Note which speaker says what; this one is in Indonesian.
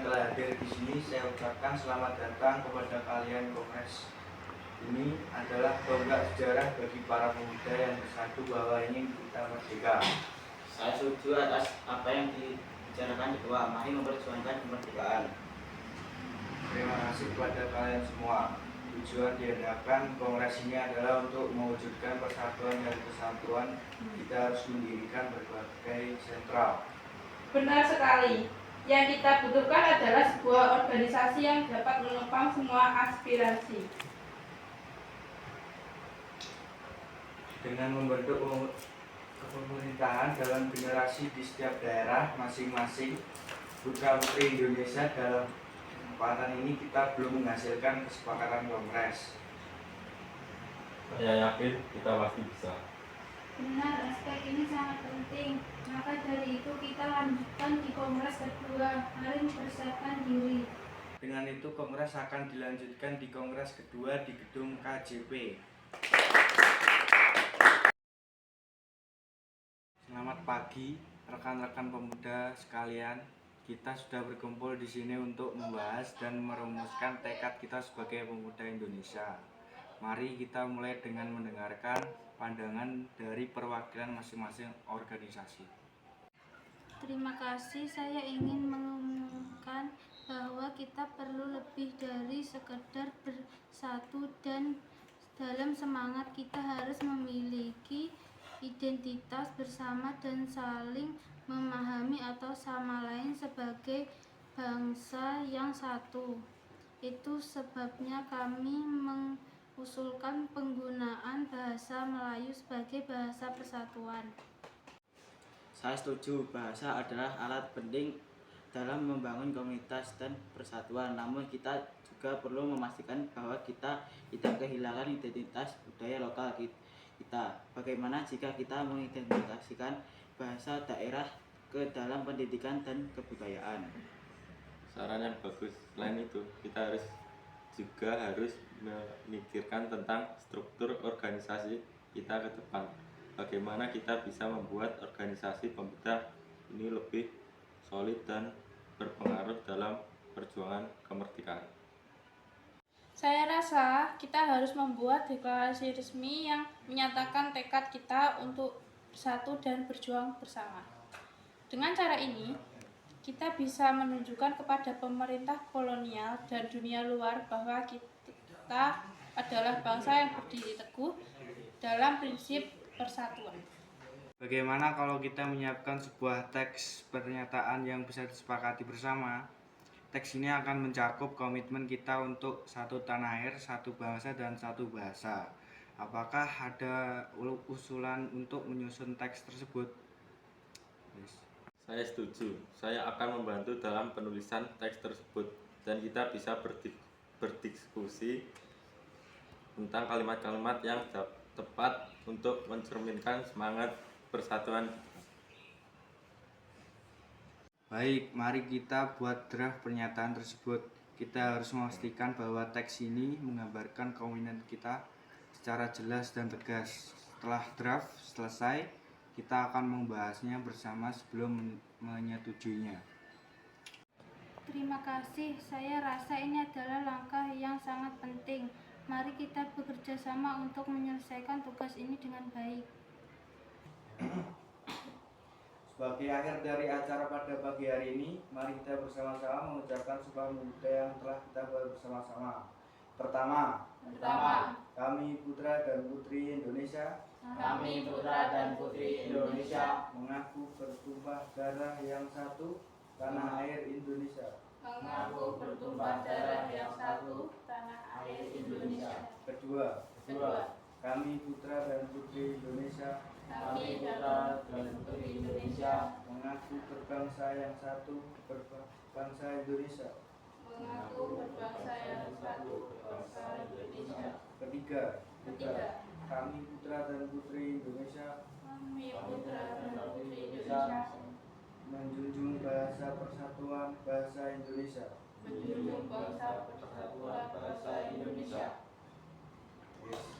Speaker 1: yang telah hadir di sini, saya ucapkan selamat datang kepada kalian. Kongres ini adalah tonggak sejarah bagi para pemuda yang bersatu bahwa ingin kita merdeka.
Speaker 2: Saya setuju atas apa yang dibicarakan Ketua. Mari memperjuangkan kemerdekaan.
Speaker 1: Terima kasih kepada kalian semua. Tujuan diadakan kongres ini adalah untuk mewujudkan persatuan dan kesatuan. Kita harus mendirikan berbagai sentral.
Speaker 3: Benar sekali. Yang kita butuhkan adalah sebuah organisasi yang dapat menopang semua aspirasi.
Speaker 1: Dengan membentuk kepemerintahan dalam generasi di setiap daerah masing-masing, putra-putri Indonesia dalam kesempatan ini kita belum menghasilkan kesepakatan kongres.
Speaker 4: Saya yakin kita pasti bisa.
Speaker 5: Benar, aspek ini sangat penting. Maka dari itu kita lanjutkan di kongres kedua. Mari mempersiapkan diri.
Speaker 1: Dengan itu kongres akan dilanjutkan di kongres kedua di gedung KJP. Selamat pagi rekan-rekan pemuda sekalian. Kita sudah berkumpul di sini untuk membahas dan merumuskan tekad kita sebagai pemuda Indonesia. Mari kita mulai dengan mendengarkan pandangan dari perwakilan masing-masing organisasi.
Speaker 5: Terima kasih, saya ingin mengumumkan bahwa kita perlu lebih dari sekedar bersatu dan dalam semangat kita harus memiliki identitas bersama dan saling memahami atau sama lain sebagai bangsa yang satu. Itu sebabnya kami mengusulkan penggunaan bahasa Melayu sebagai bahasa persatuan.
Speaker 2: Saya setuju, bahasa adalah alat penting dalam membangun komunitas dan persatuan. Namun kita juga perlu memastikan bahwa kita tidak kehilangan identitas budaya lokal kita. Bagaimana jika kita mengidentifikasikan bahasa daerah ke dalam pendidikan dan kebudayaan?
Speaker 4: Saran yang bagus. Selain itu, kita harus memikirkan tentang struktur organisasi kita ke depan. Bagaimana kita bisa membuat organisasi pemuda ini lebih solid dan berpengaruh dalam perjuangan kemerdekaan.
Speaker 3: Saya rasa kita harus membuat deklarasi resmi yang menyatakan tekad kita untuk bersatu dan berjuang bersama. Dengan cara ini, kita bisa menunjukkan kepada pemerintah kolonial dan dunia luar bahwa kita adalah bangsa yang berdiri teguh dalam prinsip persatuan.
Speaker 1: Bagaimana kalau kita menyiapkan sebuah teks pernyataan yang bisa disepakati bersama? Teks ini akan mencakup komitmen kita untuk satu tanah air, satu bangsa, dan satu bahasa. Apakah ada usulan untuk menyusun teks tersebut?
Speaker 4: Saya setuju. Saya akan membantu dalam penulisan teks tersebut dan kita bisa berdiskusi tentang kalimat-kalimat yang tepat untuk mencerminkan semangat persatuan.
Speaker 1: Baik, mari kita buat draft pernyataan tersebut. Kita harus memastikan bahwa teks ini menggambarkan komitmen kita secara jelas dan tegas. Setelah draft selesai, kita akan membahasnya bersama sebelum menyetujuinya.
Speaker 5: Terima kasih, saya rasa ini adalah langkah yang sangat penting. Mari kita bekerja sama untuk menyelesaikan tugas ini dengan baik.
Speaker 1: Sebagai akhir dari acara pada pagi hari ini, mari kita bersama-sama mengucapkan Sumpah Pemuda yang telah kita buat bersama-sama. Pertama, kami putra dan putri Indonesia.
Speaker 2: Kami putra dan putri Indonesia
Speaker 1: Mengaku bertumpah darah yang satu, tanah air Indonesia.
Speaker 3: Mengaku bertumpah darah yang satu, tanah air Indonesia.
Speaker 1: Kedua, kami putra dan putri Indonesia.
Speaker 3: Kami putra dan putri Indonesia.
Speaker 1: Mengaku berbangsa yang satu, berbangsa Indonesia.
Speaker 3: Mengaku berbangsa yang satu, bangsa Indonesia.
Speaker 1: Ketiga, kami putra dan putri Indonesia.
Speaker 3: Kami putra dan putri Indonesia.
Speaker 1: Menjunjung bahasa persatuan bahasa Indonesia.
Speaker 3: Menjunjung bangsa persatuan bangsa Indonesia.
Speaker 1: Yes.